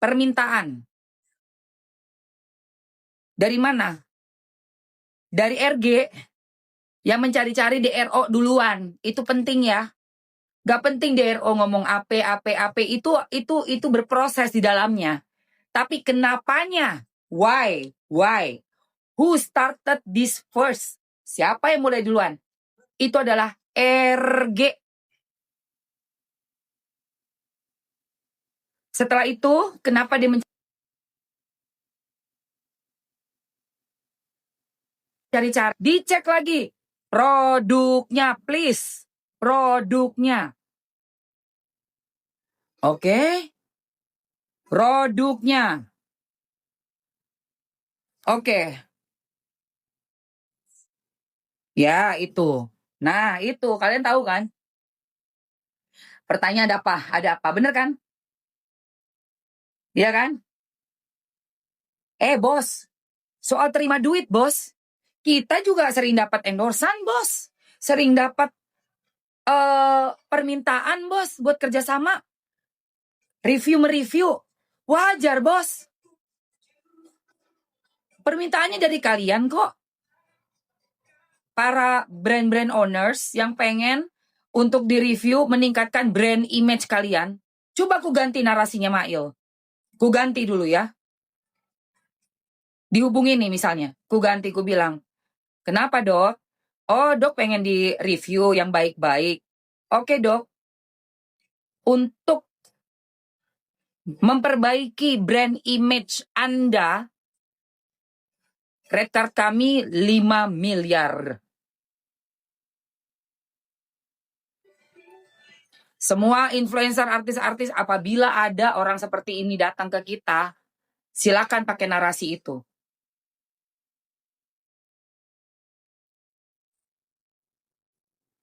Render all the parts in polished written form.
Permintaan. Dari mana? Dari RG yang mencari-cari DRO duluan. Itu penting ya. Gak penting DRO ngomong AP itu berproses di dalamnya. Tapi kenapanya? Why? Who started this first? Siapa yang mulai duluan? Itu adalah RG. Setelah itu, kenapa dia mencari-cari? Dicek lagi produknya, please. Produknya. Oke. Produknya. Oke. Ya, itu. Nah, itu. Kalian tahu kan? Pertanyaan ada apa? Ada apa? Bener kan? Iya kan? Bos. Soal terima duit, bos. Kita juga sering dapat endorsan, bos. Sering dapat permintaan, bos, buat kerjasama. Mereview. Wajar, bos. Permintaannya dari kalian kok. Para brand owners yang pengen untuk direview meningkatkan brand image kalian. Coba aku ganti narasinya, Mail. Ku ganti dulu ya. Dihubungi nih misalnya. Ku ganti, ku bilang, kenapa dok? Oh dok pengen di review yang baik-baik. Oke dok. Untuk memperbaiki brand image Anda, red card kami 5 miliar. Semua influencer, artis-artis, apabila ada orang seperti ini datang ke kita, silakan pakai narasi itu.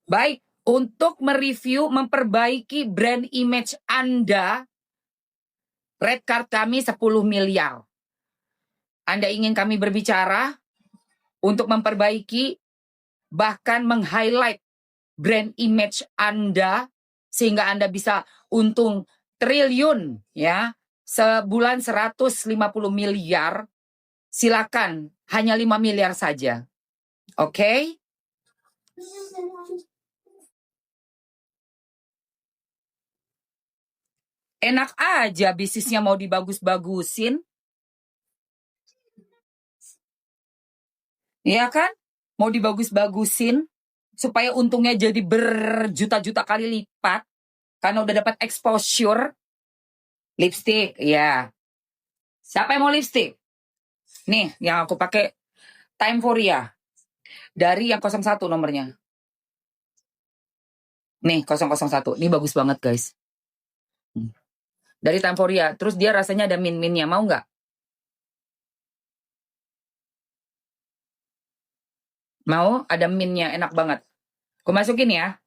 Baik, untuk mereview, memperbaiki brand image Anda, red card kami 10 miliar. Anda ingin kami berbicara untuk memperbaiki, bahkan meng-highlight brand image Anda, sehingga Anda bisa untung triliun, ya, sebulan 150 miliar, silakan, hanya 5 miliar saja. Oke? Enak aja bisnisnya mau dibagus-bagusin. Iya kan? Mau dibagus-bagusin supaya untungnya jadi berjuta-juta kali lipat karena udah dapat exposure. Lipstick, ya. Siapa yang mau lipstick? Nih, yang aku pakai Time Foria. Dari yang 01 nomornya. Nih, 001. Ini bagus banget, guys. Dari Time Foria. Terus dia rasanya ada min-minnya. Mau nggak? Mau? Ada minnya. Enak banget. Aku masukin ya.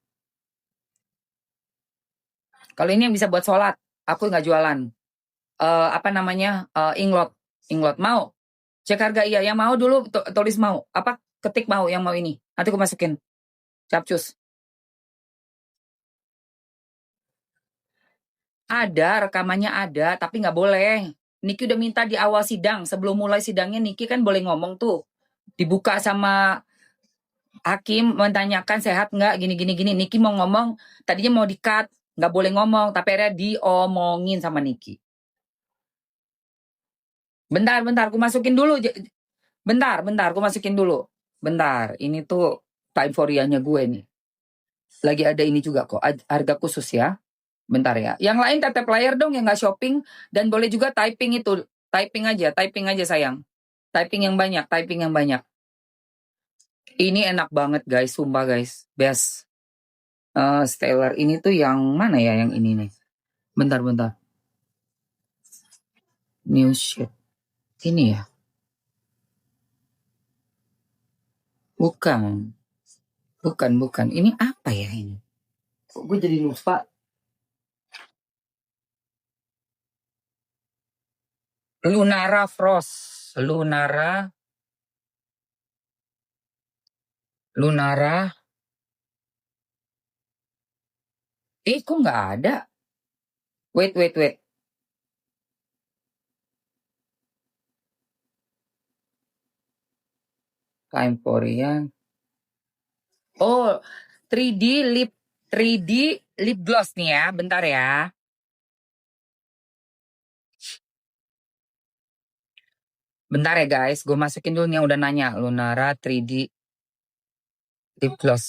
Kalau ini yang bisa buat sholat. Aku nggak jualan. Apa namanya? Inglot. Mau? Cek harga iya. Yang mau dulu tulis mau. Apa? Ketik mau yang mau ini. Nanti aku masukin. Capcus. Ada, rekamannya ada, tapi nggak boleh. Niki udah minta di awal sidang. Sebelum mulai sidangnya Niki kan boleh ngomong tuh. Dibuka sama hakim, menanyakan sehat nggak, gini. Niki mau ngomong, tadinya mau di-cut, nggak boleh ngomong, tapi akhirnya diomongin sama Niki. Bentar, aku masukin dulu. Bentar, aku masukin dulu. Bentar, ini tuh time for-nya gue nih. Lagi ada ini juga kok, harga khusus ya. Bentar ya. Yang lain tetap player dong yang nggak shopping. Dan boleh juga typing itu. Typing aja sayang. Typing yang banyak. Ini enak banget guys, sumpah guys. Best. Stellar. Ini tuh yang mana ya yang ini nih? Bentar. New shit. Ini ya? Bukan. Ini apa ya ini? Kok gue jadi lupa? Lunara Frost. Lunara. Kok nggak ada? Wait. Time Korean. Oh, 3D lip 3D lip gloss nih ya. Bentar ya. Bentar ya guys, gue masukin dulu nih yang udah nanya. Lunara 3D lip gloss.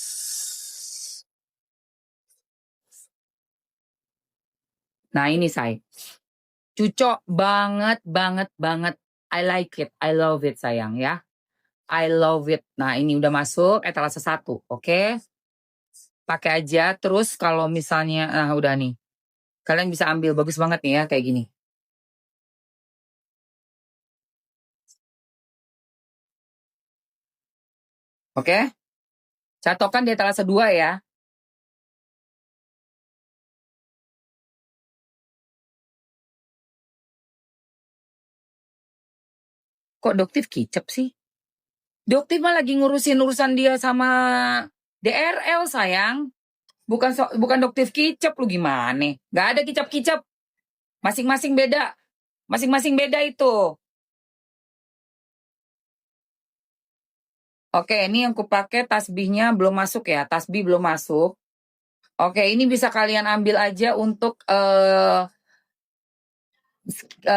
Nah ini say. Cucok banget. I like it. I love it sayang ya. I love it. Nah ini udah masuk etalase 1. Oke. Pakai aja. Terus kalau misalnya, nah udah nih. Kalian bisa ambil, bagus banget nih ya kayak gini. Oke. Catokan di etalase 2 ya. Kok Doktif kicep sih? Doktif mah lagi ngurusin urusan dia sama DRL sayang. Bukan Doktif kicep lu gimana? Gak ada kicap-kicap. Masing-masing beda. Masing-masing beda itu. Oke, ini yang kupakai tasbihnya belum masuk ya. Tasbih belum masuk. Oke, ini bisa kalian ambil aja untuk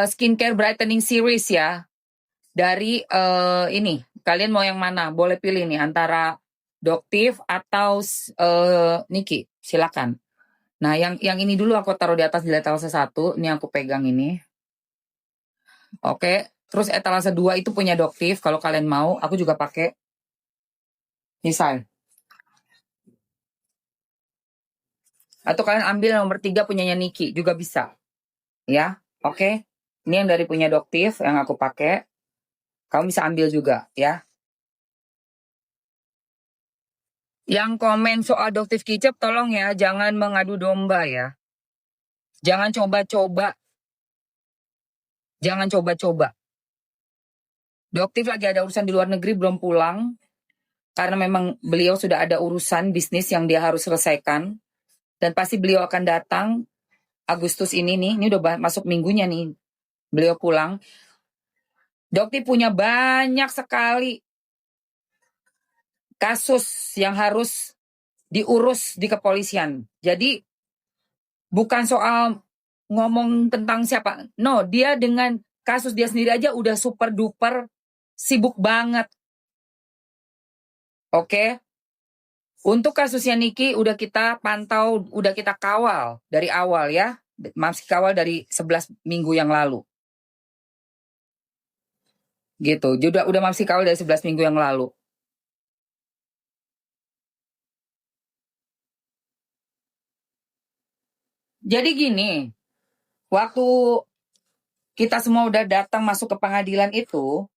skincare brightening series ya. Dari ini, kalian mau yang mana? Boleh pilih nih antara Doktif atau Niki. Silakan. Nah, yang ini dulu aku taruh di atas di etalase 1. Ini aku pegang ini. Oke. Terus etalase 2 itu punya Doktif. Kalau kalian mau, aku juga pakai misal. Atau kalian ambil nomor 3 punyanya Niki juga bisa. Ya, oke. Ini yang dari punya Doktif yang aku pakai. Kamu bisa ambil juga ya. Yang komen soal Doktif kicep tolong ya jangan mengadu domba ya. Jangan coba-coba. Jangan coba-coba. Doktif lagi ada urusan di luar negeri belum pulang. Karena memang beliau sudah ada urusan bisnis yang dia harus selesaikan. Dan pasti beliau akan datang Agustus ini nih. Ini udah masuk minggunya nih. Beliau pulang. Doktif punya banyak sekali kasus yang harus diurus di kepolisian. Jadi bukan soal ngomong tentang siapa. No, dia dengan kasus dia sendiri aja udah super duper sibuk banget. Oke. Untuk kasusnya Niki udah kita pantau, udah kita kawal dari awal ya. Masih kawal dari 11 minggu yang lalu. Gitu. Udah masih kawal dari 11 minggu yang lalu. Jadi gini, waktu kita semua udah datang masuk ke pengadilan itu,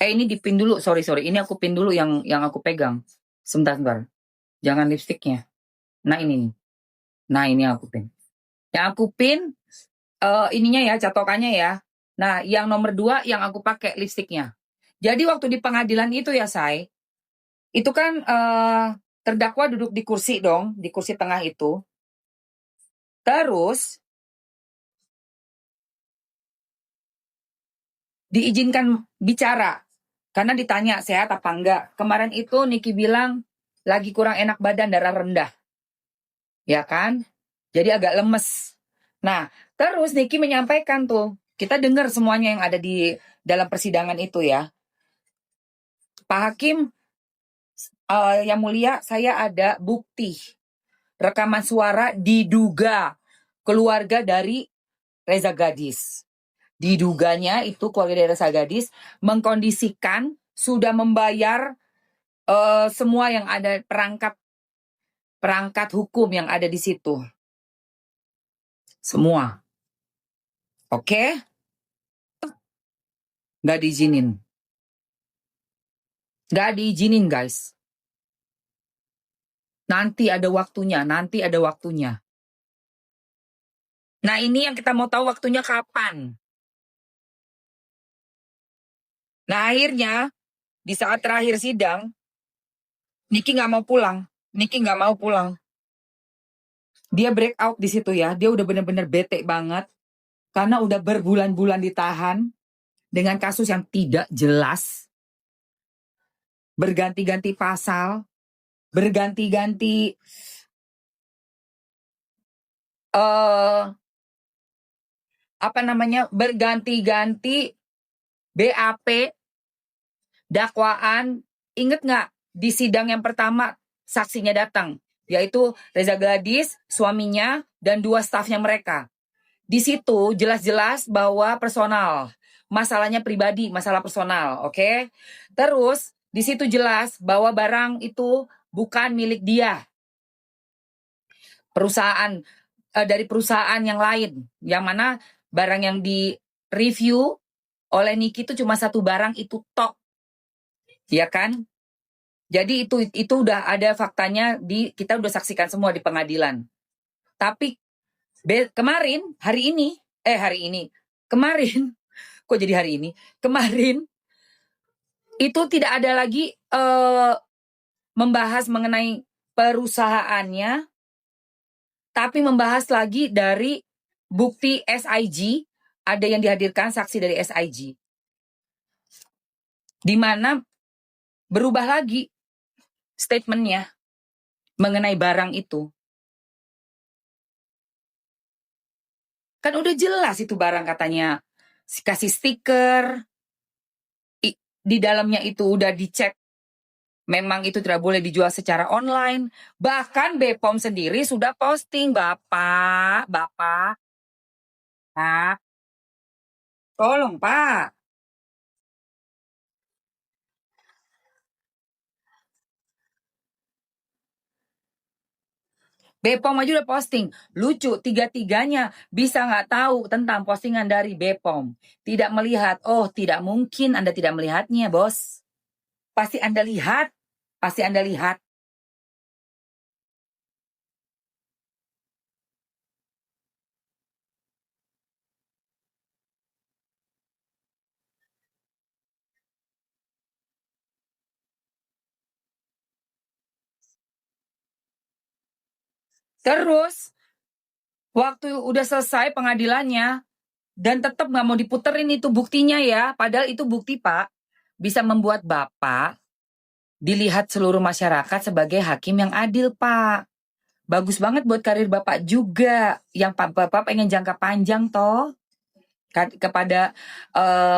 ini dipin dulu, sorry. Ini aku pin dulu yang aku pegang. Sebentar. Jangan lipstiknya. Nah ini nih. Nah ini aku pin. Yang aku pin ininya ya, catokannya ya. Nah yang nomor 2 yang aku pakai lipstiknya. Jadi waktu di pengadilan itu ya say, itu kan terdakwa duduk di kursi dong, di kursi tengah itu. Terus diizinkan bicara karena ditanya sehat apa enggak. Kemarin itu Niki bilang lagi kurang enak badan, darah rendah. Ya kan? Jadi agak lemes. Nah, terus Niki menyampaikan tuh, kita dengar semuanya yang ada di dalam persidangan itu ya. Pak Hakim, yang mulia, saya ada bukti rekaman suara diduga keluarga dari Reza Gadis. Diduganya itu keluarga dari Reza Gadis mengkondisikan sudah membayar semua yang ada perangkat hukum yang ada di situ. Semua. Oke? Nggak diizinin. Nggak diizinin, guys. Nanti ada waktunya. Nah, ini yang kita mau tahu waktunya kapan. Nah, akhirnya di saat terakhir sidang, Niki nggak mau pulang. Dia break out di situ ya. Dia udah bener-bener bete banget karena udah berbulan-bulan ditahan dengan kasus yang tidak jelas, berganti-ganti pasal, berganti-ganti apa namanya, berganti-ganti BAP, dakwaan. Inget nggak di sidang yang pertama saksinya datang, yaitu Reza Gladys, suaminya, dan 2 stafnya mereka. Di situ jelas-jelas bahwa personal, masalahnya pribadi, masalah personal, oke? Terus di situ jelas bahwa barang itu bukan milik dia, perusahaan dari perusahaan yang lain, yang mana barang yang di review oleh Niki itu cuma 1 barang itu tok, ya kan? Jadi itu udah ada faktanya, kita udah saksikan semua di pengadilan. Tapi kemarin, kemarin, kok jadi hari ini? Kemarin itu tidak ada lagi membahas mengenai perusahaannya, tapi membahas lagi dari bukti SIG, ada yang dihadirkan saksi dari SIG. Di mana berubah lagi statementnya mengenai barang itu. Kan udah jelas itu barang katanya kasih stiker, di dalamnya itu udah dicek memang itu tidak boleh dijual secara online. Bahkan BPOM sendiri sudah posting, Bapak, Pak, tolong Pak. BPOM aja udah posting. Lucu, 3-3-nya bisa nggak tahu tentang postingan dari BPOM. Tidak melihat. Oh, tidak mungkin Anda tidak melihatnya, bos. Pasti Anda lihat. Pasti Anda lihat. Terus, waktu udah selesai pengadilannya, dan tetap nggak mau diputerin itu buktinya ya. Padahal itu bukti, Pak. Bisa membuat Bapak dilihat seluruh masyarakat sebagai hakim yang adil, Pak. Bagus banget buat karir Bapak juga. Yang Bapak pengen jangka panjang toh. Kepada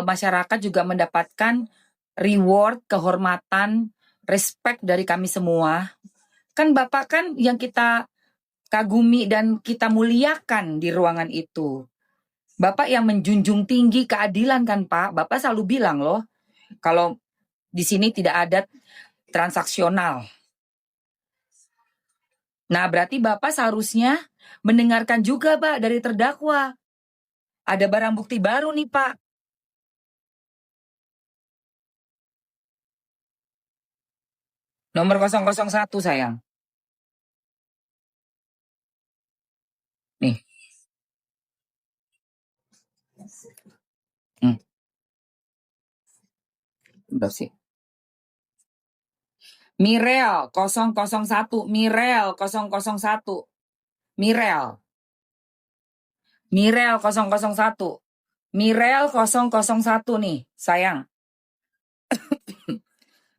masyarakat juga mendapatkan reward, kehormatan, respect dari kami semua. Kan Bapak kan yang kita kagumi dan kita muliakan di ruangan itu. Bapak yang menjunjung tinggi keadilan kan Pak. Bapak selalu bilang loh, kalau di sini tidak ada transaksional. Nah, berarti Bapak seharusnya mendengarkan juga, Pak, dari terdakwa. Ada barang bukti baru nih, Pak. Nomor 001, sayang. Nih. Udah sih. Mirel 001, Mirel 001. Mirel. Mirel 001. Mirel 001 nih, sayang.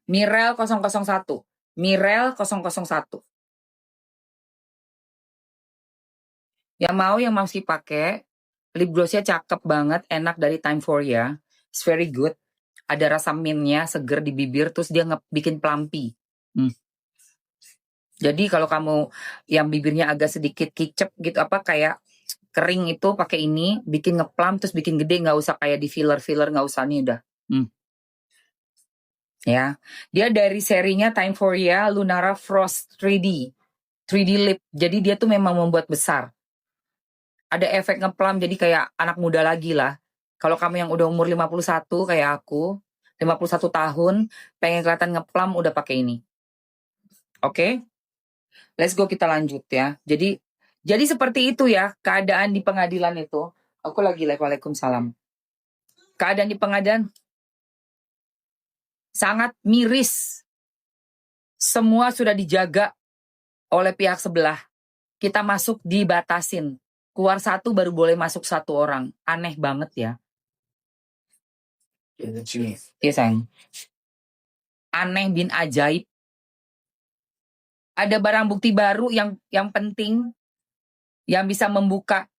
Mirel 001. Mirel 001. Yang mau yang masih pakai, lip glossnya cakep banget, enak dari Time For Ya. It's very good. Ada rasa mintnya, seger di bibir, terus dia bikin plumpy. Jadi kalau kamu yang bibirnya agak sedikit kicep gitu, apa kayak kering itu pakai ini, bikin ngeplam terus bikin gede, nggak usah kayak di filler nggak usah nih udah. Ya, dia dari serinya Time For Ya Lunara Frost 3D lip. Jadi dia tuh memang membuat besar. Ada efek ngeplam jadi kayak anak muda lagi lah. Kalau kamu yang udah umur 51 kayak aku, 51 tahun, pengen kelihatan ngeplam udah pakai ini. Oke? Let's go, kita lanjut ya. Jadi seperti itu ya keadaan di pengadilan itu. Aku lagi live, waalaikumsalam. Keadaan di pengadilan sangat miris. Semua sudah dijaga oleh pihak sebelah. kita masuk dibatasin. Keluar satu baru boleh masuk satu orang. Aneh banget ya. Iya sayang. Aneh bin ajaib. Ada barang bukti baru yang penting yang bisa membuka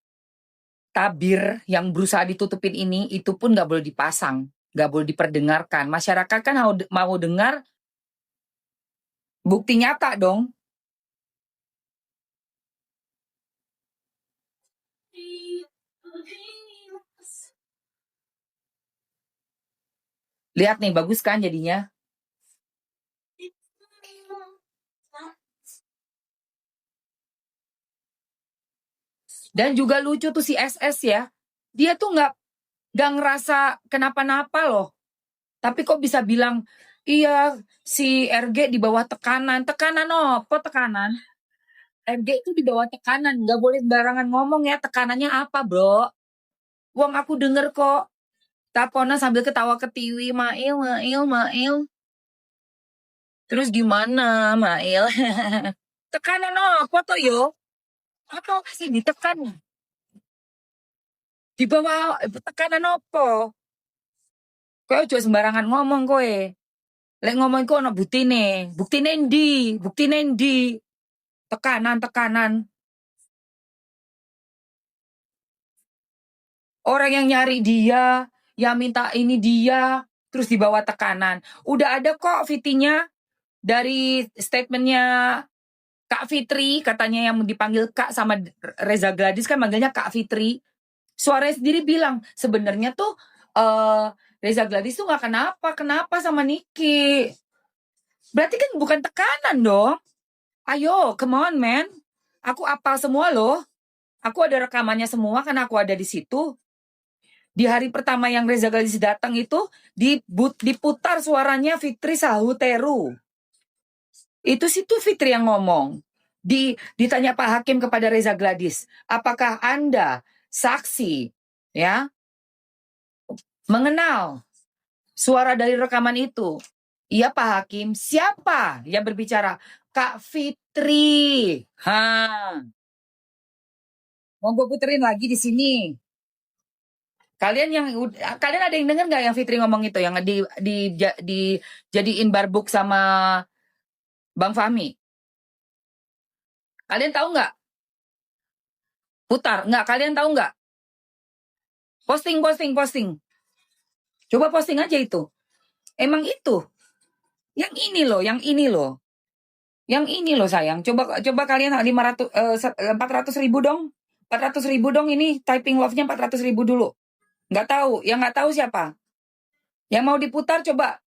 tabir yang berusaha ditutupin ini, itu pun nggak boleh dipasang, nggak boleh diperdengarkan. Masyarakat kan mau dengar bukti nyata dong. Lihat nih, bagus kan jadinya? Dan juga lucu tuh si SS ya. Dia tuh nggak ngerasa kenapa-napa loh. Tapi kok bisa bilang, iya si RG di bawah tekanan. Tekanan apa tekanan? RG itu di bawah tekanan. Nggak boleh sembarangan ngomong ya. Tekanannya apa bro? Wong aku denger kok. Tapona sambil ketawa ketiwi. Mail, Mail, Mail. Terus gimana Mail? Tekanan apa tuh yo? Apa sih ditekan? Di bawah tekanan apa? Kowe ojo sembarangan ngomong kowe. Lek ngomong kok ono buktine. Buktine ndi? Buktine ndi? Tekanan. Orang yang nyari dia, yang minta ini dia, terus dibawa tekanan. Udah ada kok VT-nya dari statementnya Kak Fitri, katanya yang dipanggil Kak sama Reza Gladys kan manggilnya Kak Fitri. Suaranya sendiri bilang, sebenarnya tuh Reza Gladys tuh gak kenapa sama Niki. Berarti kan bukan tekanan dong. Ayo, come on man. Aku apal semua loh. Aku ada rekamannya semua karena aku ada di situ. Di hari pertama yang Reza Gladys datang itu diputar suaranya Fitri Sahuteru. Itu situ Fitri yang ngomong. Ditanya Pak Hakim kepada Reza Gladys, apakah Anda saksi ya mengenal suara dari rekaman itu? Iya Pak Hakim. Siapa yang berbicara? Kak Fitri. Mau gue puterin lagi di sini. Kalian ada yang dengar nggak yang Fitri ngomong itu yang dijadiin barbuk sama Bang Fahmi? Kalian tahu nggak? Putar nggak? Kalian tahu nggak? Posting. Coba posting aja itu. Emang itu. Yang ini loh sayang. Coba kalian 400.000 dong. 400.000 dong ini typing love-nya 400.000 dulu. Nggak tahu. Yang nggak tahu siapa? Yang mau diputar coba.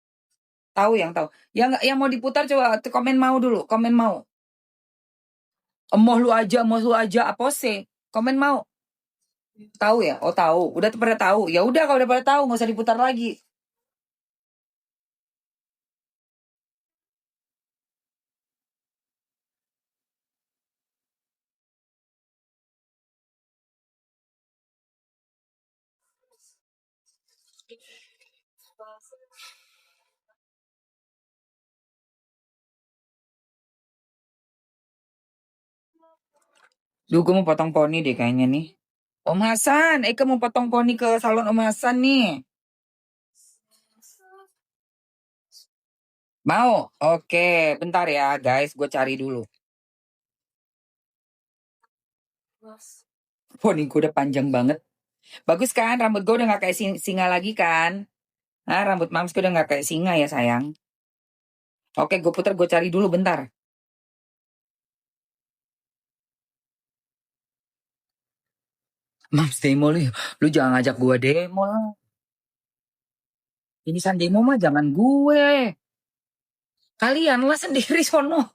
Tahu yang tahu. Yang mau diputar coba komen mau dulu. Komen mau. Emoh lu aja apa sih? Komen mau. Tahu ya? Oh tahu. Udah pada tahu. Ya udah kalau udah pada tahu nggak usah diputar lagi. Duh, gue mau potong poni deh kayaknya nih. Om Hasan, Eka mau potong poni ke salon Om Hasan nih. Mau? Oke, bentar ya guys, gue cari dulu. Poni gue udah panjang banget. Bagus kan, rambut gue udah gak kayak singa lagi kan? Nah, rambut mams gue udah gak kayak singa ya sayang. Oke, gue putar, gue cari dulu bentar. Mams demo lu jangan ngajak gue demo lah. Ini demo mah jangan gue. Kalian lah sendiri sono.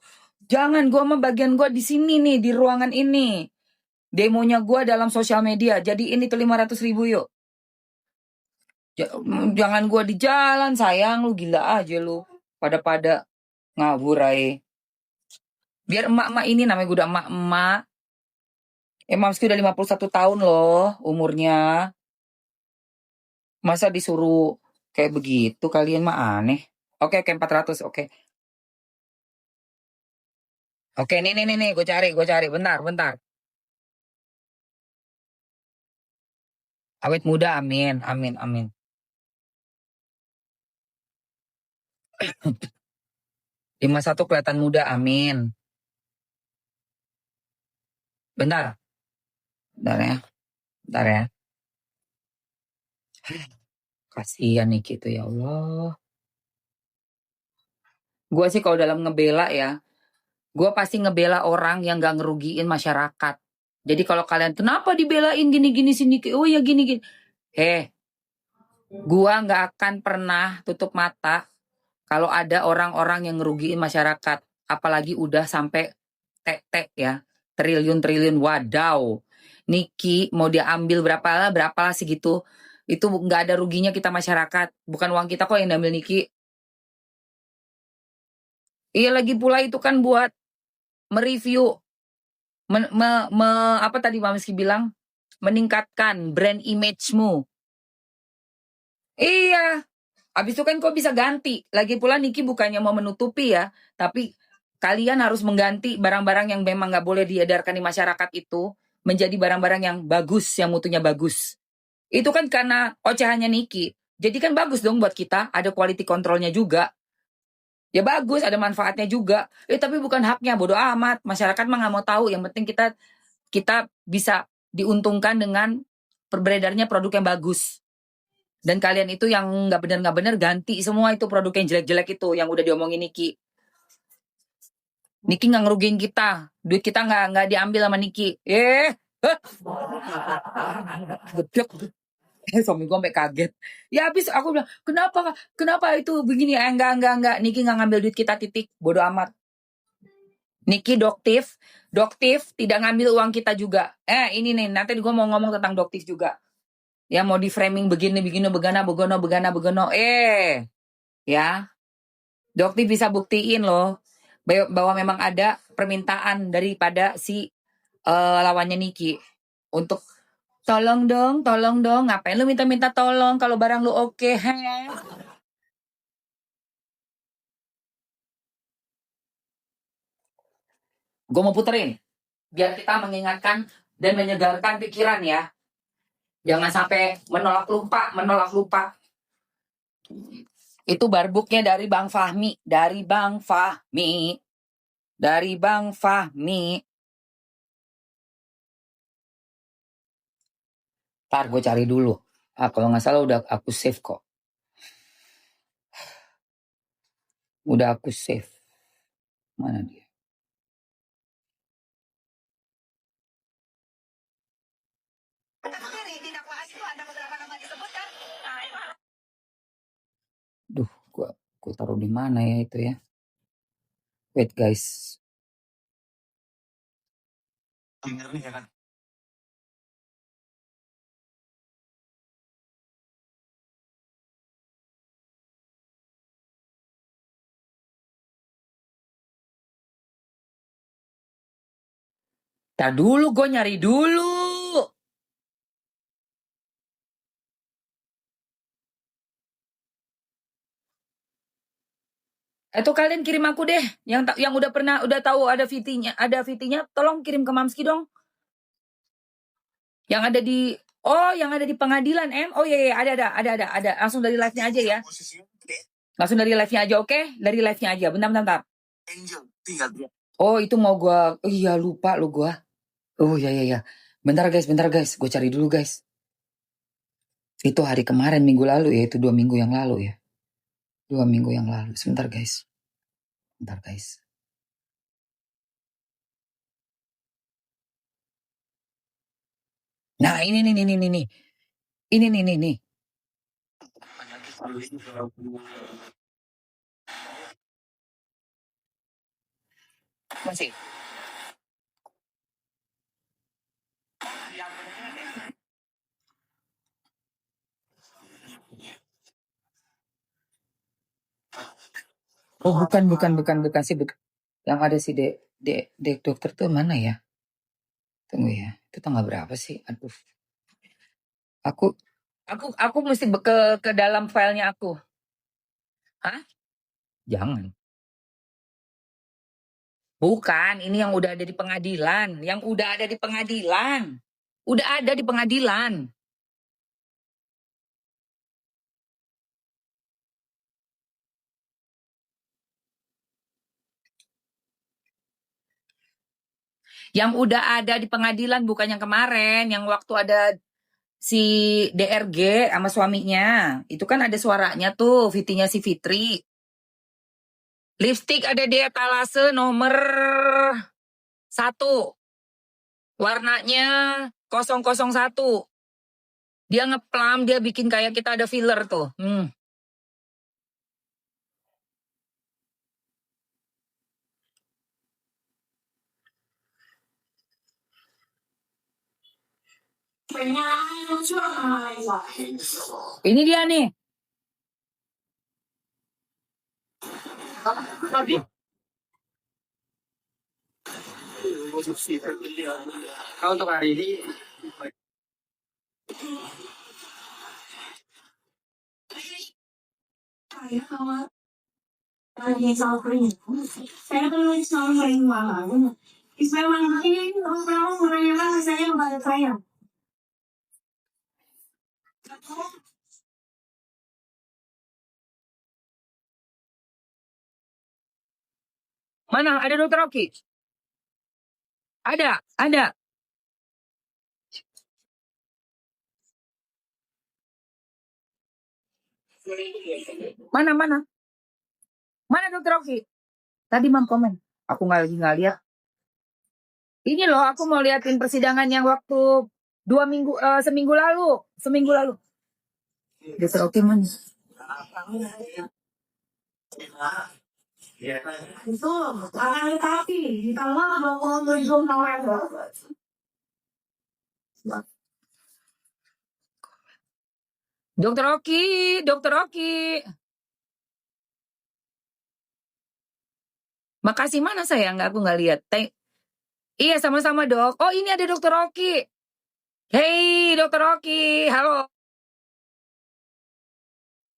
Jangan gue sama bagian gue di sini nih, di ruangan ini. Demonya gue dalam sosial media. Jadi ini tuh 500.000 yuk. Jangan gue di jalan sayang. Lu gila aja lu. Pada ngawur aja. Biar emak-emak ini namanya gue udah emak-emak. Mamski udah 51 tahun loh umurnya. Masa disuruh kayak begitu kalian mah aneh. Oke 400 oke. Oke, nih, gue cari, bentar, bentar. Awet muda, amin, amin, amin. 51 kelihatan muda, amin. Bentar, bentar ya, bentar ya. Kasihan nih gitu ya Allah. Gue sih kalau dalam ngebela ya, gue pasti ngebela orang yang gak ngerugiin masyarakat. Jadi kalau kalian kenapa dibelain gini-gini sini, oh ya gini-gini. Gue nggak akan pernah tutup mata kalau ada orang-orang yang ngerugiin masyarakat. Apalagi udah sampai tek-tek ya, triliun-triliun. Wadaw. Niki mau diambil berapa lah segitu. Itu nggak ada ruginya kita masyarakat. Bukan uang kita kok yang diambil Niki. Iya lagi pula itu kan buat mereview, apa tadi Mbak Meski bilang? Meningkatkan brand image-mu. Iya. Habis itu kan kok bisa ganti. Lagi pula Niki bukannya mau menutupi ya, tapi kalian harus mengganti barang-barang yang memang nggak boleh diedarkan di masyarakat itu menjadi barang-barang yang bagus, yang mutunya bagus. Itu kan karena ocehannya Niki. Jadi kan bagus dong buat kita, ada quality controlnya juga. Ya bagus, ada manfaatnya juga. Tapi bukan haknya, bodoh amat. Masyarakat mah nggak mau tahu. Yang penting kita bisa diuntungkan dengan beredarnya produk yang bagus. Dan kalian itu yang nggak benar ganti semua itu produk yang jelek-jelek itu yang udah diomongin Niki. Niki nggak ngerugiin kita, duit kita nggak diambil sama Niki. Gedek. Suami gue sampai kaget. Ya habis aku bilang, kenapa itu begini? Enggak. Niki nggak ngambil duit kita, titik. Bodoh amat. Niki doktif tidak ngambil uang kita juga. Ini nih, nanti gue mau ngomong tentang doktif juga. Ya mau di framing begini, begana, begono. Ya. Doktif bisa buktiin loh bahwa memang ada permintaan daripada si lawannya Niki untuk tolong dong, ngapain lu minta tolong kalau barang lu oke, Gue mau puterin biar kita mengingatkan dan menyegarkan pikiran ya. Jangan sampai menolak lupa. Itu barbuknya dari Bang Fahmi, Ntar gue cari dulu. Kalau nggak salah udah aku save kok. Udah aku save. Mana dia? Duh, gua taruh di mana ya itu ya? Wait guys. Tar dulu, gue nyari dulu. Itu kalian kirim aku deh, yang udah tahu ada VT-nya, tolong kirim ke Mamski dong. Yang ada di pengadilan, Oh iya, ada. Langsung dari live-nya aja ya. Langsung dari live-nya aja, oke? Dari live-nya aja. Bentar. Oh, itu mau gua. Oh, iya, lupa lu gua. Oh, iya. Bentar guys. Gue cari dulu, guys. Itu hari kemarin, minggu lalu ya. Itu 2 minggu yang lalu ya. 2 minggu yang lalu. Sebentar, guys. Bentar, guys. Nah, ini nih. Ini nih. Masih. Oh, bukan sih. Yang ada si dek dokter tuh mana ya? Tunggu ya. Itu tanggal berapa sih? Aduh. Aku mesti ke dalam filenya aku. Hah? Jangan. Bukan, ini yang udah ada di pengadilan. Yang udah ada di pengadilan. Udah ada di pengadilan. Yang udah ada di pengadilan bukan yang kemarin. Yang waktu ada si DRG sama suaminya. Itu kan ada suaranya tuh, VT-nya si Fitri. Lipstick ada di etalase nomor 1. Warnanya 001. Dia ngeplam, dia bikin kayak kita ada filler tuh. Ini dia nih. Untuk hari ini mana ada dokter Oki? Ada. Mana dokter Oki? Tadi mam komen. Aku nggak lihat. Ini loh, aku mau liatin persidangan yang waktu seminggu lalu. Dokter Oki mana? Itu akan tapi ditambah mau Dokter Oki. Makasih mana sayang? Aku nggak lihat. Iya sama-sama dok. Oh ini ada dokter Oki. Hey dokter Oki, halo.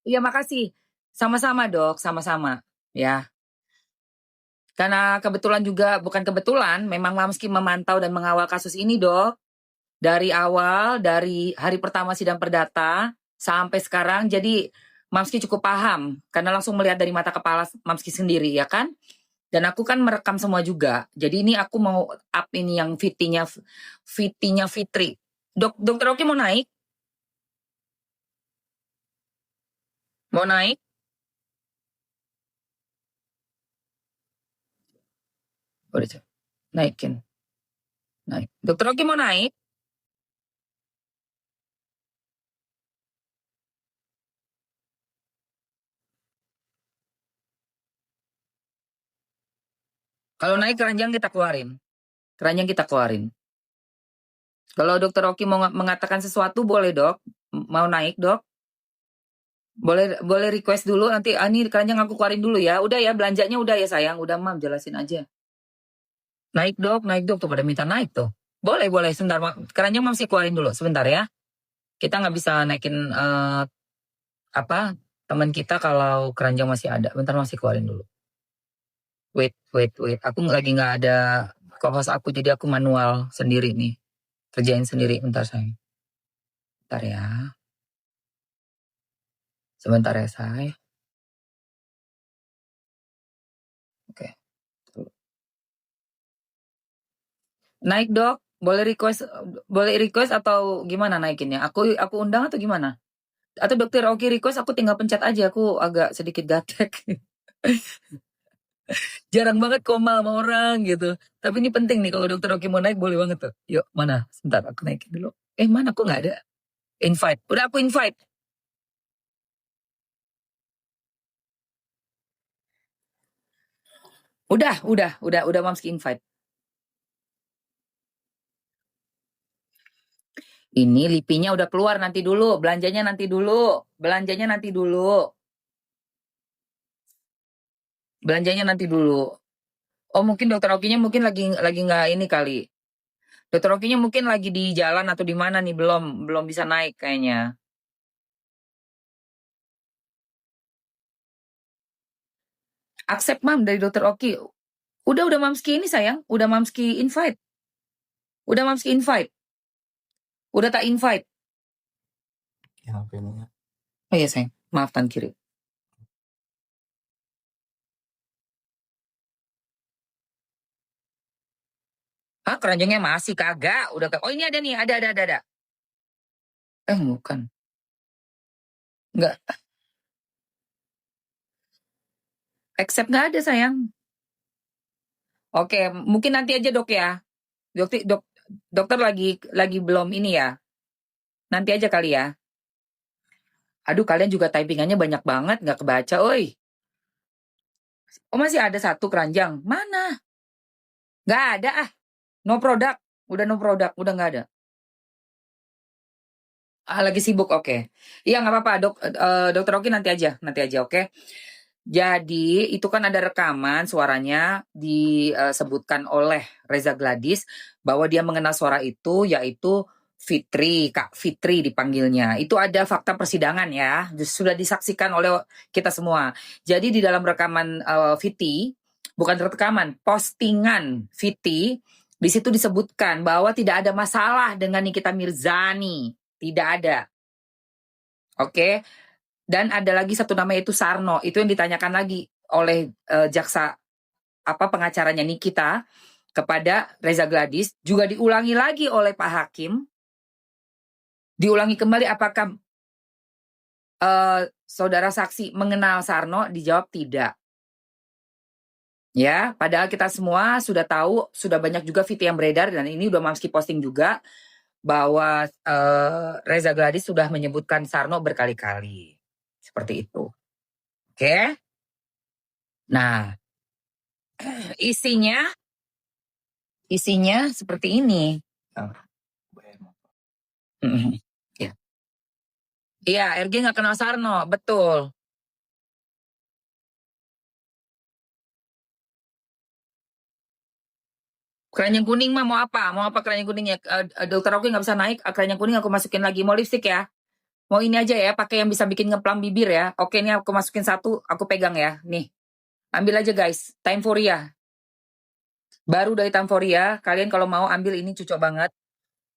Iya makasih. Sama-sama dok, sama-sama. Ya. Karena kebetulan juga, bukan kebetulan, memang Mamski memantau dan mengawal kasus ini dok. Dari awal, dari hari pertama sidang perdata sampai sekarang. Jadi Mamski cukup paham. Karena langsung melihat dari mata kepala Mamski sendiri ya kan. Dan aku kan merekam semua juga. Jadi ini aku mau up ini yang VT-nya Fitri. Dokter Oki mau naik? Mau naik? Udah naikin. Naik. Dokter Oki mau naik? Kalau naik keranjang kita keluarin. Kalau dokter Oki mau mengatakan sesuatu boleh dok. Mau naik dok? Boleh request dulu nanti. Ini keranjang aku keluarin dulu ya. Udah ya belanjanya udah ya sayang. Udah mam jelasin aja. Naik dok tuh pada minta naik tuh. Boleh sebentar. Keranjang mam sih keluarin dulu sebentar ya. Kita nggak bisa naikin teman kita kalau keranjang masih ada. Bentar masih keluarin dulu. Wait. Aku lagi nggak ada co-host aku, jadi aku manual sendiri nih. Kerjain sendiri, bentar sayang. Bentar ya. Sebentar ya say. Oke. Naik dok, boleh request atau gimana naikinnya? Aku undang atau gimana? Atau dokter Oki request, aku tinggal pencet aja. Aku agak sedikit gatek. Jarang banget koma sama orang gitu. Tapi ini penting nih, kalau dokter Oki mau naik boleh banget tuh. Yuk, mana? Sebentar, aku naikin dulu. Mana aku nggak ada? Invite. Udah aku invite. Udah Mamski invite. Ini lipinya udah keluar, nanti dulu. Belanjanya nanti dulu. Oh mungkin dokter Okinya mungkin lagi nggak ini kali. Dokter Okinya mungkin lagi di jalan atau di mana nih, belum bisa naik kayaknya. Accept mam dari dokter Oki. Udah Mamski ini sayang. Udah Mamski invite. Udah Mamski invite. Udah tak invite. Ya, HP-nya. Oh iya sayang. Maaf tan kiri. Ah, keranjangnya masih kagak. Udah oh ini ada nih. Ada. Bukan. Enggak. Accept nggak ada sayang. Oke, mungkin nanti aja dok ya. Dokter lagi belum ini ya. Nanti aja kali ya. Aduh, kalian juga typingannya banyak banget, nggak kebaca, oi. Oh, masih ada satu keranjang. Mana? Nggak ada ah. No product. Udah no product, udah nggak ada. Ah, lagi sibuk, oke. Iya, nggak apa-apa, dokter Oki nanti aja, oke. Jadi, itu kan ada rekaman suaranya disebutkan oleh Reza Gladys bahwa dia mengenal suara itu, yaitu Fitri, Kak Fitri dipanggilnya. Itu ada fakta persidangan ya, sudah disaksikan oleh kita semua. Jadi di dalam rekaman Fiti, bukan rekaman, postingan Fiti, di situ disebutkan bahwa tidak ada masalah dengan Nikita Mirzani. Tidak ada. Oke. Dan ada lagi satu nama yaitu Sarno. Itu yang ditanyakan lagi oleh jaksa pengacaranya Nikita kepada Reza Gladys. Juga diulangi lagi oleh Pak Hakim. Diulangi kembali apakah saudara saksi mengenal Sarno? Dijawab tidak. Ya, padahal kita semua sudah tahu, sudah banyak juga video yang beredar dan ini udah Mamski posting juga bahwa Reza Gladys sudah menyebutkan Sarno berkali-kali. Seperti itu. Oke. Nah, isinya seperti ini. Ya. Iya, RG nggak kenal Sarno, betul. Keranjang kuning mah mau apa? Mau apa keranjang kuningnya? Dokter Oki nggak bisa naik, keranjang kuning aku masukin lagi. Mau lipstick ya? Mau ini aja ya, pakai yang bisa bikin ngeplam bibir ya. Oke, ini aku masukin satu, aku pegang ya. Nih, ambil aja guys, Timeforia. Baru dari Timeforia, kalian kalau mau ambil ini cocok banget.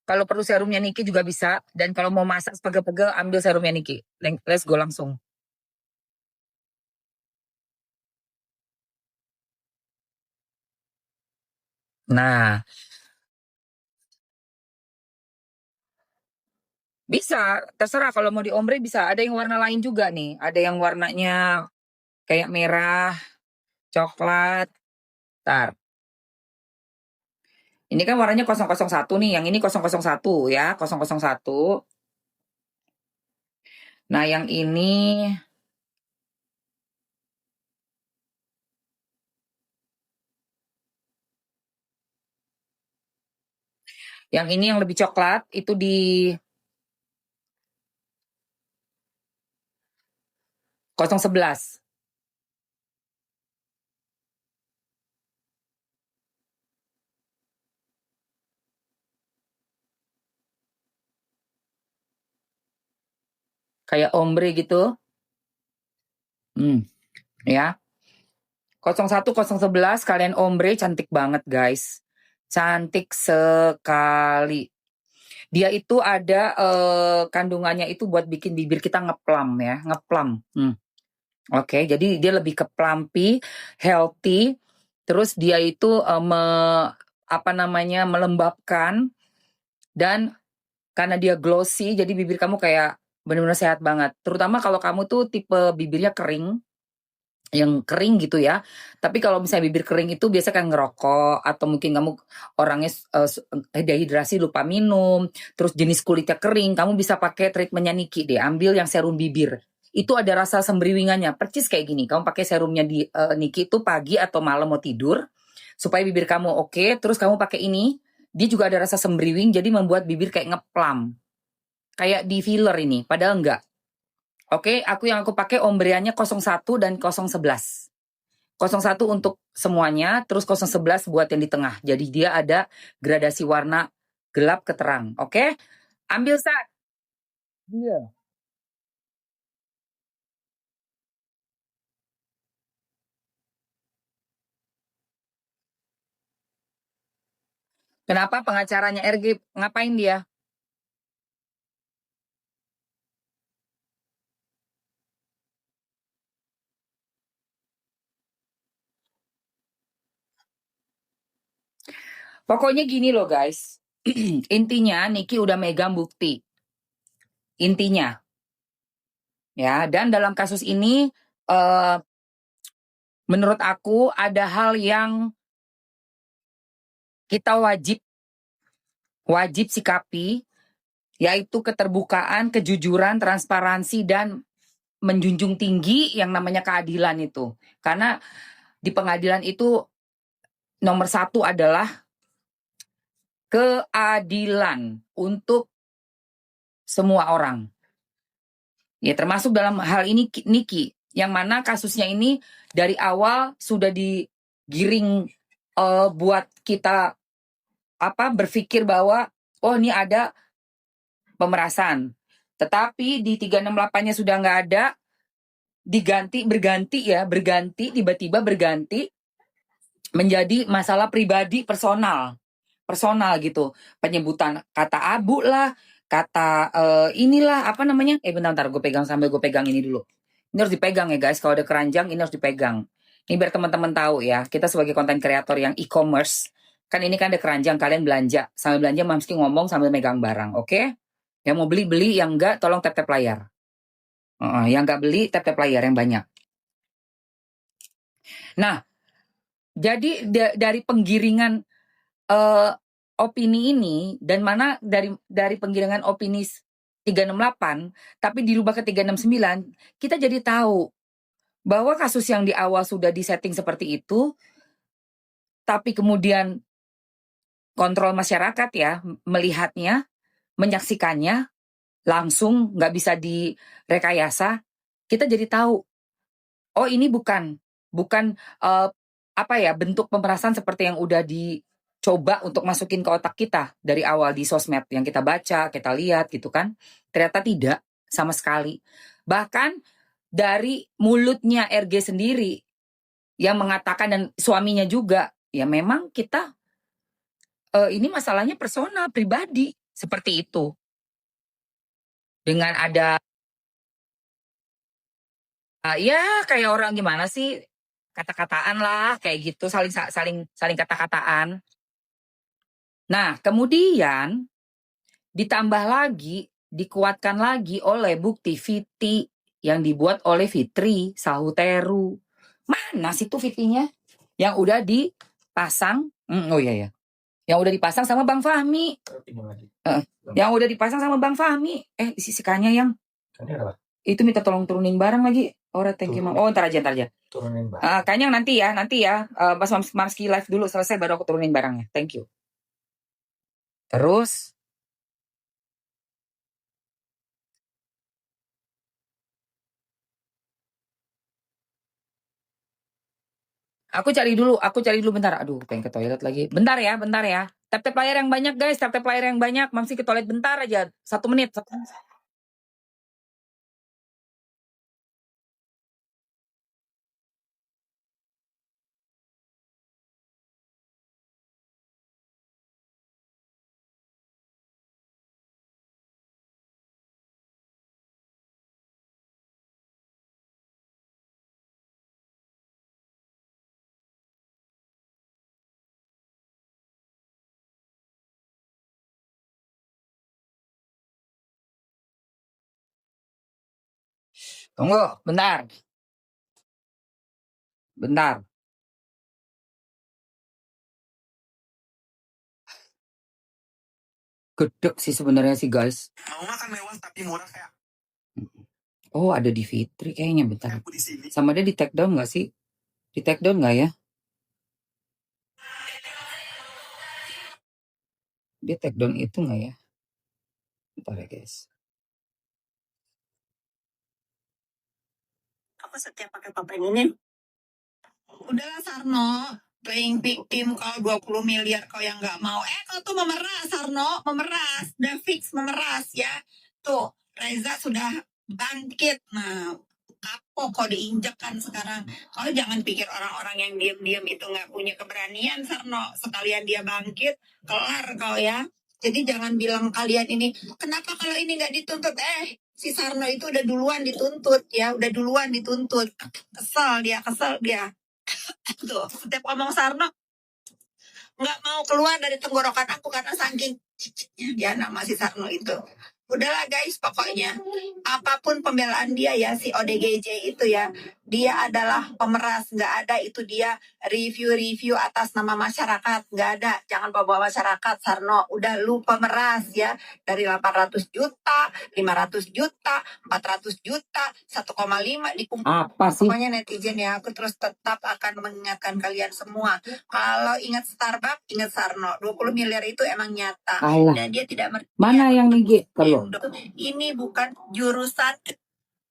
Kalau perlu serumnya Niki juga bisa. Dan kalau mau masak pegel-pegel, ambil serumnya Niki. Let's go langsung. Nah, bisa, terserah kalau mau di ombre bisa. Ada yang warna lain juga nih. Ada yang warnanya kayak merah, coklat. Ntar. Ini kan warnanya 001 nih. Yang ini 001 ya, 001. Nah, yang ini yang lebih coklat itu di 011. Kayak ombre gitu. Ya. 01011 kalian ombre cantik banget guys. Cantik sekali. Dia itu ada kandungannya itu buat bikin bibir kita ngeplam ya, ngeplam. Oke, jadi dia lebih ke plumpy, healthy. Terus dia itu melembabkan dan karena dia glossy jadi bibir kamu kayak benar-benar sehat banget. Terutama kalau kamu tuh tipe bibirnya kering, yang kering gitu ya. Tapi kalau misalnya bibir kering itu biasa kan ngerokok atau mungkin kamu orangnya dehidrasi lupa minum, terus jenis kulitnya kering, kamu bisa pakai treatmentnya Niki deh. Ambil yang serum bibir. Itu ada rasa sembriwingannya, percis kayak gini. Kamu pakai serumnya di Niki itu pagi atau malam mau tidur supaya bibir kamu oke, terus kamu pakai ini, dia juga ada rasa sembriwing jadi membuat bibir kayak ngeplam. Kayak di filler ini, padahal enggak. Oke, yang aku pakai ombreannya 01 dan 011. 01 untuk semuanya, terus 011 buat yang di tengah. Jadi dia ada gradasi warna gelap ke terang. Oke? Ambil saat. Iya. Kenapa pengacaranya RG ngapain dia? Pokoknya gini loh guys. Intinya Niki udah megang bukti. Intinya. Ya, dan dalam kasus ini menurut aku ada hal yang kita wajib sikapi, yaitu keterbukaan, kejujuran, transparansi, dan menjunjung tinggi yang namanya keadilan itu. Karena di pengadilan itu nomor satu adalah keadilan untuk semua orang. Ya, termasuk dalam hal ini Niki, yang mana kasusnya ini dari awal sudah digiring buat kita berpikir bahwa oh ini ada pemerasan. Tetapi di 368-nya sudah nggak ada, berganti tiba-tiba berganti menjadi masalah pribadi personal gitu, penyebutan kata abu lah, kata inilah apa namanya, bentar gue pegang sambil gue pegang ini dulu. Ini harus dipegang ya guys, kalau ada keranjang ini harus dipegang. Ini biar teman-teman tahu ya, kita sebagai konten kreator yang e-commerce, kan ini kan ada keranjang, kalian belanja, sambil belanja mesti ngomong sambil megang barang, oke? Yang mau beli, yang enggak tolong tap-tap layar. Yang enggak beli tap-tap layar yang banyak. Nah, jadi dari penggiringan opini ini, dan mana dari penggiringan opini 368 tapi dirubah ke 369, kita jadi tahu bahwa kasus yang di awal sudah disetting seperti itu, tapi kemudian kontrol masyarakat ya melihatnya, menyaksikannya langsung, nggak bisa direkayasa. Kita jadi tahu oh ini bukan bentuk pemerasan seperti yang udah dicoba untuk masukin ke otak kita dari awal di sosmed yang kita baca, kita lihat gitu kan. Ternyata tidak sama sekali. Bahkan dari mulutnya RG sendiri yang mengatakan, dan suaminya juga, ya memang kita ini masalahnya personal, pribadi, seperti itu. Dengan ada ya kayak orang gimana sih, kata-kataan lah kayak gitu, saling kata-kataan. Nah, kemudian ditambah lagi, dikuatkan lagi oleh bukti VT yang dibuat oleh Fitri Sahuteru. Mana sih tuh VT-nya? Yang udah dipasang, oh iya ya. Yang udah dipasang sama Bang Fahmi. Yang udah dipasang sama Bang Fahmi. Sisanya yang itu minta tolong turunin barang lagi. Thank you, Mam. Oh, ntar aja. Turunin barang. Kayaknya nanti ya. Pas Mamski live dulu selesai baru aku turunin barangnya. Thank you. Terus aku cari dulu bentar. Aduh, pengen ke toilet lagi. Bentar ya. Tap-tap layar yang banyak, guys. Tap-tap layar yang banyak. Mamsi ke toilet bentar aja. 1 menit. Tunggu, bentar. Gedek sih sebenarnya sih, guys. Mau makan mewah tapi murah kayak Oh, ada di Fitri kayaknya, bentar. Sama dia di take down nggak sih? Di take down nggak ya? Dia take down itu nggak ya? Bentar ya, guys. Aku setiap pakai topeng ini. Udahlah Sarno, playing victim kau 20 miliar kau yang nggak mau. Kau tuh memeras Sarno, memeras. Udah fix memeras ya. Tuh, Reza sudah bangkit. Nah, kapok kok diinjek kan sekarang. Kau jangan pikir orang-orang yang diam-diam itu nggak punya keberanian, Sarno. Sekalian dia bangkit, kelar kau ya. Jadi jangan bilang kalian ini, kenapa kalau ini nggak dituntut? Si Sarno itu udah duluan dituntut ya, udah duluan dituntut. Kesel dia, kesel dia. Tuh, setiap ngomong Sarno, nggak mau keluar dari tenggorokan aku karena saking dia nama si Sarno itu. Udahlah guys, pokoknya apapun pembelaan dia ya, si ODGJ itu ya, dia adalah pemeras, nggak ada itu dia review-review atas nama masyarakat, nggak ada. Jangan bawa masyarakat, Sarno. Udah lu pemeras ya, dari 800 juta, 500 juta, 400 juta, 1,5 dikumpul. Apa sih? Pokoknya netizen ya, aku terus tetap akan mengingatkan kalian semua. Kalau ingat Starbucks, ingat Sarno. 20 miliar itu emang nyata. Allah. Dan dia tidak Mana yang nge kalau ini bukan jurusan.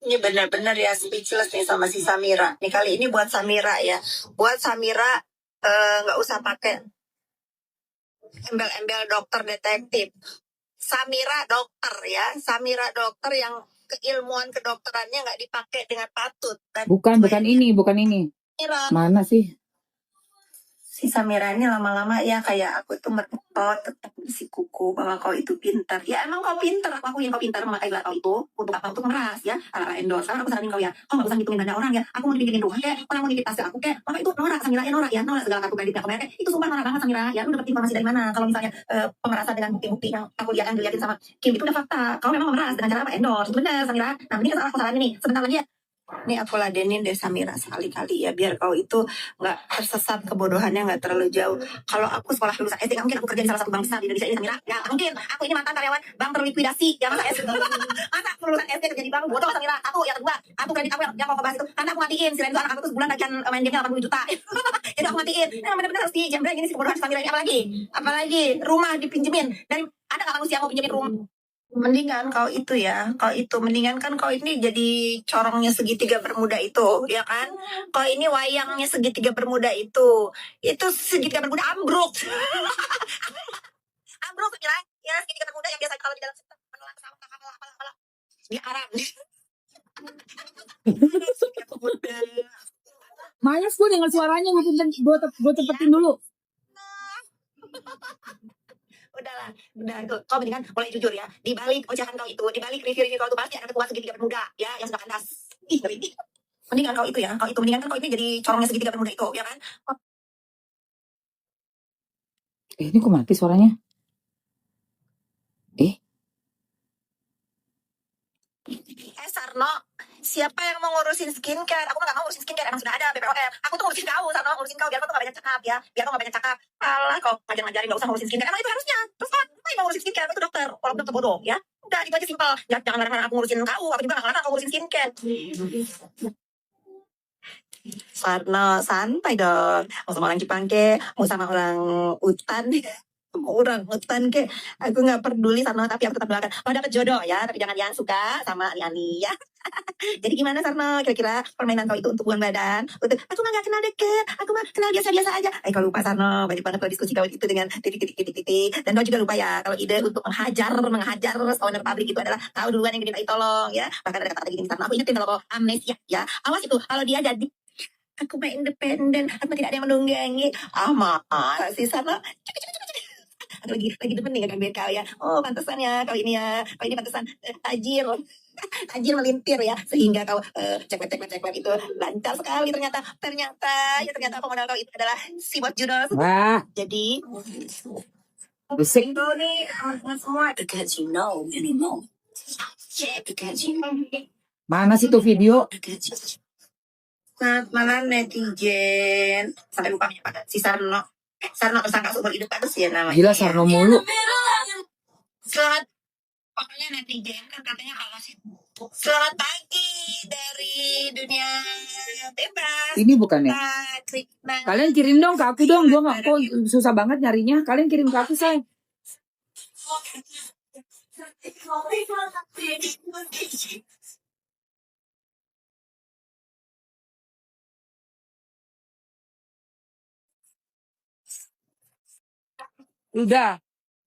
Ini benar-benar ya speechless nih sama si Samira. Nih kali ini buat Samira ya. Buat Samira nggak usah pakai embel-embel dokter detektif. Samira dokter ya. Samira dokter yang keilmuan kedokterannya nggak dipakai dengan patut. Dan bukan ini. Samira. Mana sih? Si Samira ini lama-lama ya kayak aku tuh merotot tetap si kuku bahwa kau itu pintar. Ya emang kau pintar, aku yang kau pintar memakai gelar kau itu untuk apa? Untuk meras ya. Ala endorse. Sekarang aku saranin kau ya. Kau nggak usah ngitungin dana orang ya. Aku mau bikin rumah kayak orang mau nitip tas aku kayak. Maka itu Nora Samira ya Nora ya. Nora segala kartu kredit yang kau bayar kayak. Itu sumpah Nora banget Samira ya. Lu dapet informasi dari mana? Kalau misalnya pemerasan dengan bukti-bukti yang aku lihat yang dilihatin sama Kim itu udah fakta. Kau memang memeras dengan cara apa? Endorse. Itu benar Samira. Nah mending aku saranin nih. Sebentar lagi ya. Nih aku ladenin deh Samira sekali-kali ya biar kau itu nggak tersesat kebodohannya nggak terlalu jauh. Kalau aku sekolah lulusan SD nggak mungkin aku kerja di salah satu bank besar di Indonesia ini Samira. Ya nggak mungkin. Aku ini mantan karyawan bank terlikuidasi. Ya masa SD masa aku lulusan SD kerja di bank bodoh Samira. Aku yang kedua aku kredit aku yang mau bahas itu karena aku matiin selain itu anak aku tuh sebulan tagihan main game 80 juta. Jadi aku matiin. Nah benar-benar harus dijembreng ini si kebodohan Samira ini apalagi rumah dipinjemin dari ada nggak manusia mau pinjemin rumah. Mendingan kau itu ya, mendingan kan kau ini jadi corongnya segitiga bermuda itu, ya kan? Kau ini wayangnya segitiga bermuda itu segitiga bermuda ambruk, ambruk ya segitiga bermuda yang biasa kalau di dalam menelan sama apalah, dia Arab. Malas gue dengar suaranya, gue tempetin dulu. Udah itu kau mendingan mulai jujur ya, di balik ocehan kau itu, di balik review kau itu pasti ada ketua segitiga bermuda ya yang sudah kandas. Mendingan kau itu ya, mendingan kan kau ini jadi corongnya segitiga bermuda itu, ya kan? Ini kok mati suaranya? Sarno, siapa yang mau ngurusin skincare? Aku nggak mau ngurusin skincare, emang sudah ada BPOM. Aku tuh ngurusin kau, Sarno, ngurusin kau biar kau tuh nggak banyak cakap ya, biar kau nggak banyak cakap. Alah, kau ngajarin nggak usah ngurusin skincare, emang itu harusnya. Terus kau mau ngurusin skincare, itu dokter, walaupun dokter bodoh ya. Udah itu aja simpel. Jangan larang aku ngurusin kau, aku juga nggak larang kau ngurusin skincare. Sarno, santai dong. Mau sama orang Jepang ke, mau sama orang hutan orang hutan ke, aku nggak peduli Sarno, tapi aku tetap doakan kalau dapet jodoh ya, tapi jangan yang suka sama Ani ya. Jadi gimana Sarno, kira-kira permainan kau itu untuk buang badan? Aku mah gak kenal deket, aku mah kenal biasa-biasa aja. Kau lupa Sarno, banyak banget kalau diskusi kau itu dengan titik-titik. Dan kau juga lupa ya, kalau ide untuk menghajar owner pabrik itu adalah kau duluan yang dimintai tolong ya. Bahkan ada kata-kata gini Sarno, aku ingetin kalau kau amnesia ya, awas itu kalau dia jadi aku mah independen, aku tidak ada yang menunggangi. Maaf sih Sarno. Aku lagi demen nih dengan kau ya. Oh pantesan ya kau ini pantesan tajir melintir ya, sehingga kau ceklet itu lancar sekali ternyata pemodal kau itu adalah si bot judul. Wah, Jadi bising. itu nih teman-teman semua because you know. Mana sih tuh video? Selamat malam netizen. Sampai lupa menyapa si Sarno tersangka seumur hidup kan ya namanya. Gila Sarno mulu. Selamat pokoknya netizen kan katanya kalau sih selamat pagi dari dunia bebas. Ini bukan ya? Kalian kirim dong ke aku dong, gue nggak kok susah banget nyarinya. Kalian kirim ke aku say. Udah.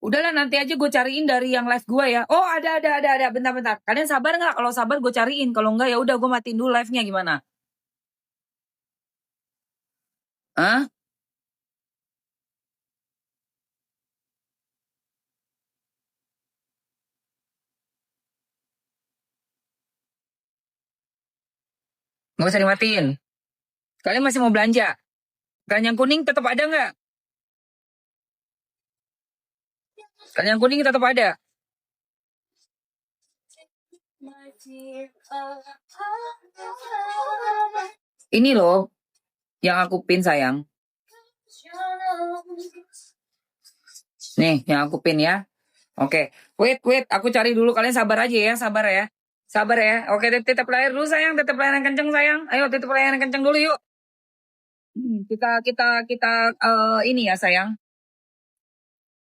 Udahlah nanti aja gue cariin dari yang live gue ya. Oh ada. Bentar. Kalian sabar nggak? Kalau sabar gue cariin. Kalau enggak ya udah gue matiin dulu live-nya gimana? Hah? Nggak usah dimatiin. Kalian masih mau belanja? Kalian yang kuning tetap ada nggak? Kalian yang kuning tetap ada. Ini loh yang aku pin sayang. Nih yang aku pin ya. Oke, wait, aku cari dulu. Kalian sabar aja ya, sabar ya. Sabar ya. Oke, titip layar dulu sayang, titip layar yang kenceng sayang. Ayo titip layar yang kenceng dulu yuk. Kita ini ya sayang.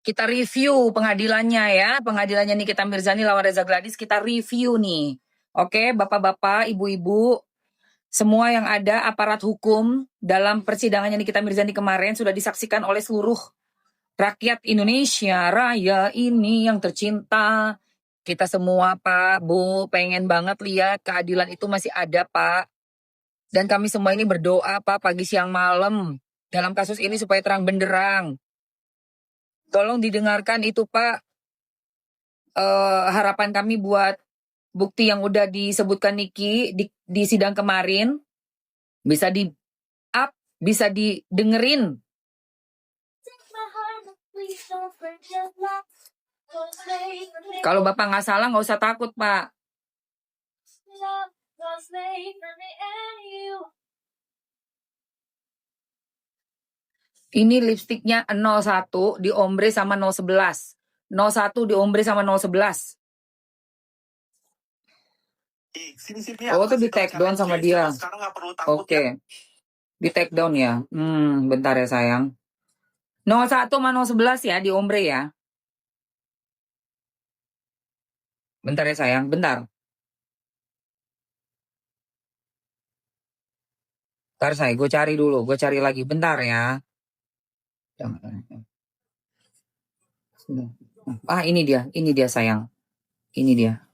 Kita review pengadilannya ya. Pengadilannya Nikita Mirzani lawan Reza Gladys kita review nih. Oke, bapak-bapak, ibu-ibu, semua yang ada aparat hukum dalam persidangannya Nikita Mirzani kemarin sudah disaksikan oleh seluruh rakyat Indonesia Raya ini yang tercinta. Kita semua Pak, Bu, pengen banget lihat keadilan itu masih ada Pak. Dan kami semua ini berdoa Pak pagi siang malam dalam kasus ini supaya terang benderang. Tolong didengarkan itu Pak, harapan kami buat bukti yang udah disebutkan Niki di sidang kemarin bisa di up, bisa didengerin. Kalau Bapak nggak salah nggak usah takut Pak. Ini lipstiknya 01 diombre sama 011. 01 diombre sama 011. Sini-sini Oh, aku tuh di kasih tahu take down caranya, sama guys. dia. Sekarang nggak perlu takut Oke. ya. Di take down ya. Bentar ya sayang. 01 sama 011 ya di ombre ya. Bentar ya sayang, bentar. Bentar saya, gue cari dulu. Gue cari lagi, bentar ya. Ah, ini dia sayang. Ini dia.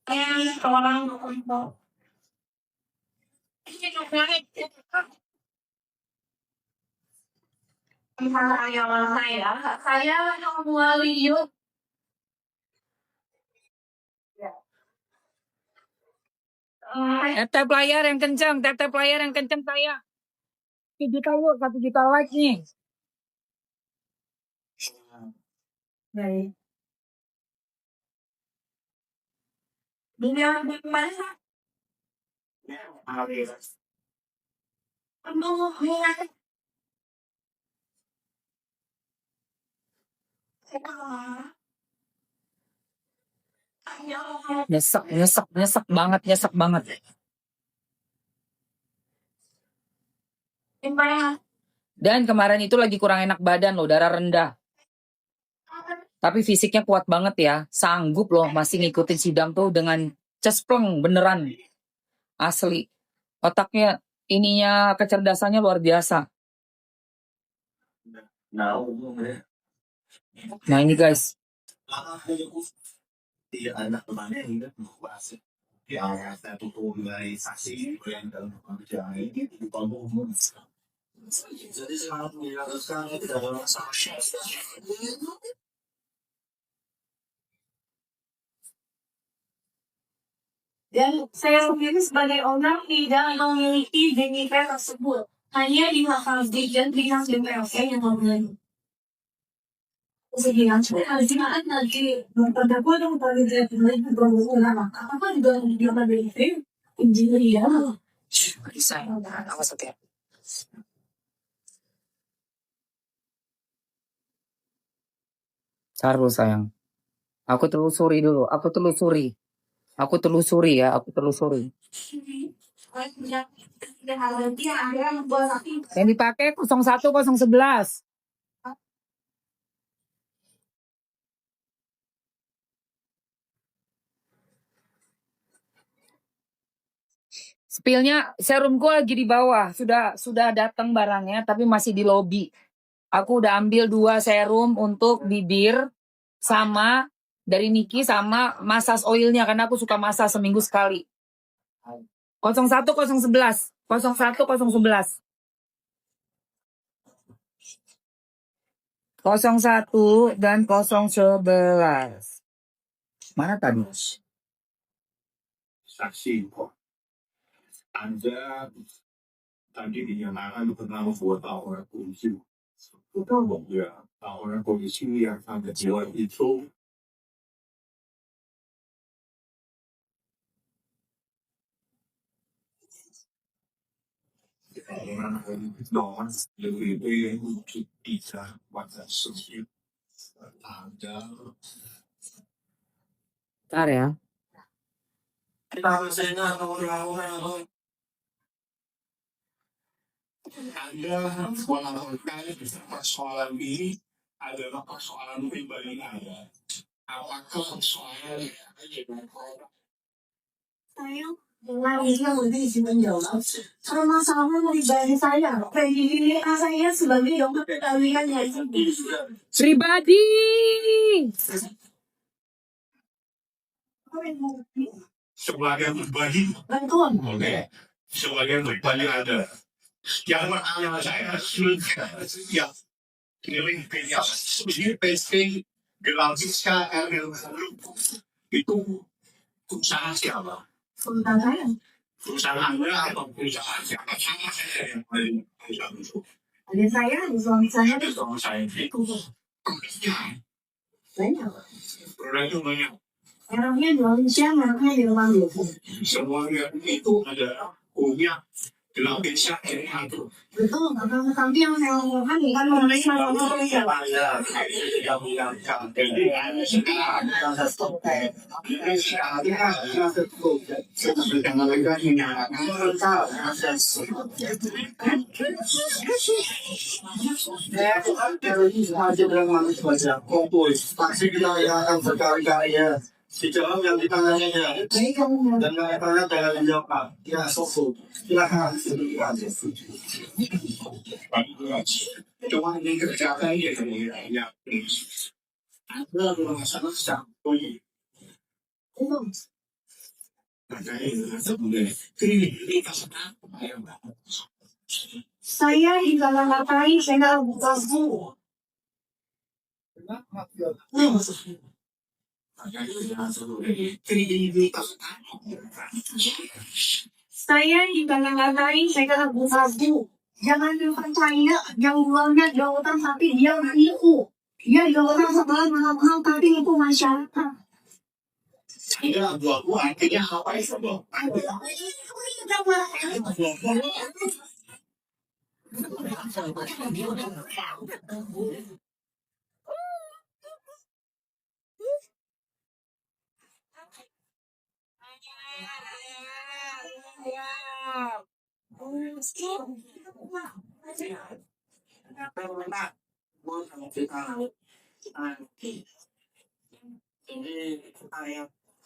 Saya melalui yuk. Tap layar yang kencang, tap layar yang kencang saya. 1 juta yuk, 1 juta like nih. Baik. Dunia mana? Nyesek banget. Dan kemarin itu lagi kurang enak badan loh, darah rendah. Tapi fisiknya kuat banget ya, sanggup loh masih ngikutin sidang tuh dengan cespleng beneran. Asli. Otaknya, ininya kecerdasannya luar biasa. Nah ini guys. Dan saya sendiri sebagai orang tidak memiliki DNP tersebut. Hanya di Mahkamah Dirjen Dinas DPLC yang memiliki. Kesedihan kejiwaan nanti terdakwa yang paling tidak lagi berulama. Apa juga di dalam DNP injineria. Awas hati. Taruh sayang. Aku telusuri dulu. Aku telusuri ya. Yang dipakai 01 011. Spillnya serumku lagi di bawah. Sudah datang barangnya tapi masih di lobi. Aku udah ambil 2 serum untuk bibir sama dari Niki sama massage oilnya karena aku suka massage seminggu sekali. 01011 01011 01 dan 011. Mana tadi? Saksi, Anda tadi dinyatakan pernah membuat laporan polisi. Betul, ya. Laporan polisi yang Anda buat itu lebih baik untuk bisa pada sosial. Anda Bentar ya. Anda melakukan persoalan ini adalah persoalan pribadi Anda. Apakah persoalan Saya dengan dia lebih menjawab permasalahan pribadi saya. Pribadi saya sebagai dokter perkawinan yang Pribadi. sebagai pribadi? betul. Oke. Sebagai pribadi Anda. Yang pertama saya sudah siap kirim pilihan PSP gratis itu usaha siapa? Sebentar saya. Perusahaan Anda atau perusahaan siapa? Sama saya yang paling perusahaan itu. Ada saya, ada suami saya. Sama saya itu. Banyak. Produk itu banyak. Merahnya di Malaysia, merahnya di luar negeri. Semuanya itu ada punya Indonesia ini itu. Betul, tapi yang saya lakukan bukan menerima Malaysia. Pasti kita akan berkali-kali ya. Di dalam yang ditanyanya dan kaitannya dengan menjawab ya sosok silakan cuma ini kerjakan ya kemudian ya ada masalah sakit Saya di dalam ngapain saya buka bu. Saya di dalam ngapain saya buka bu. Jangan percaya yang uangnya jawatan tapi dia menipu. Dia jawatan setelah mahal tapi itu masyarakat. Saya buat akhirnya apa itu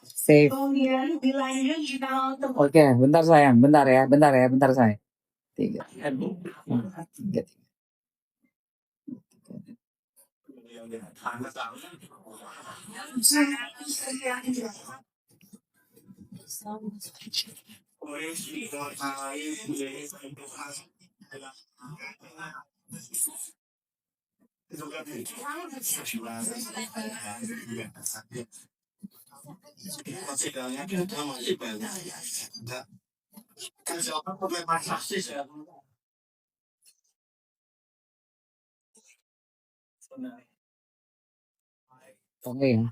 Save. Kemudian bilangnya kita untuk Oke, bentar sayang, bentar ya, bentar sayang. 3, 4, 3. Oke ya.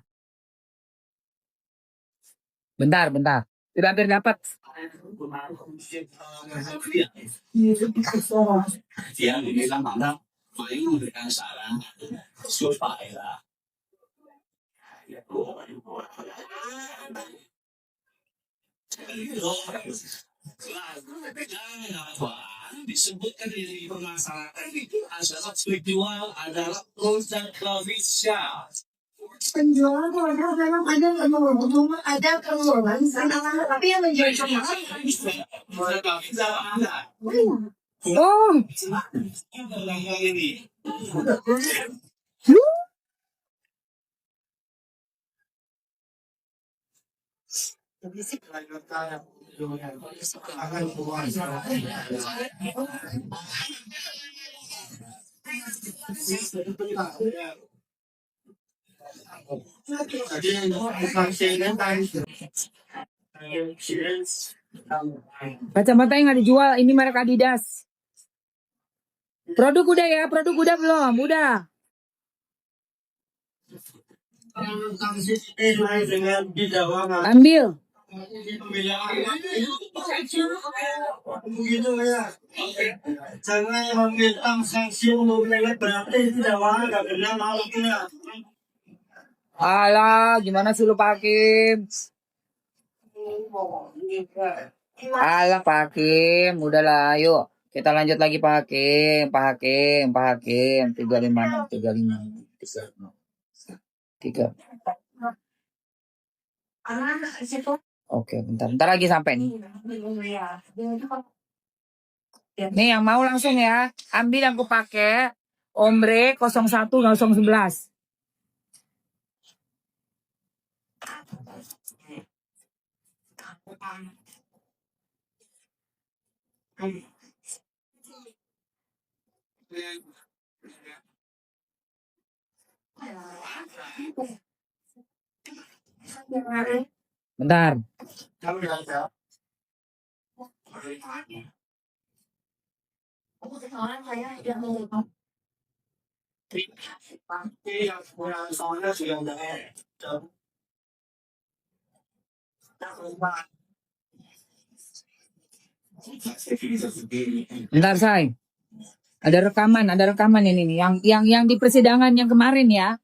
Bentar. Tidak hampir dapat. Yang dibilang mana paling memberikan saran supaya disebutkan di permasalahan itu adalah spiritual adalah produk Indonesia. penjualan kalau memang ada pengeluaran tapi yang menjual cuma Produk Indonesia ada. Oh, Yang ini akan puasa. Jadi bukan CNN tadi. Kacamata yang nggak dijual, ini merek Adidas. Produk udah ya, produk udah belum? Udah. Dengan di Jawa Ambil. begitu ya. Jangan meminta sanksi untuk mereka berarti tidak wah nggak benar maluknya. Alah, gimana sih lu Pak Hakim? Alah Pak Hakim, udahlah, ayo. Kita lanjut lagi Pak Hakim, Pak Hakim, Pak Hakim. 356, 35, 3. Oke, bentar lagi sampai nih. Nih yang mau langsung ya, ambil yang aku pakai. Ombre 01 011. Bentar. Bentar, Say. Ada rekaman ini nih. Yang di persidangan yang kemarin ya.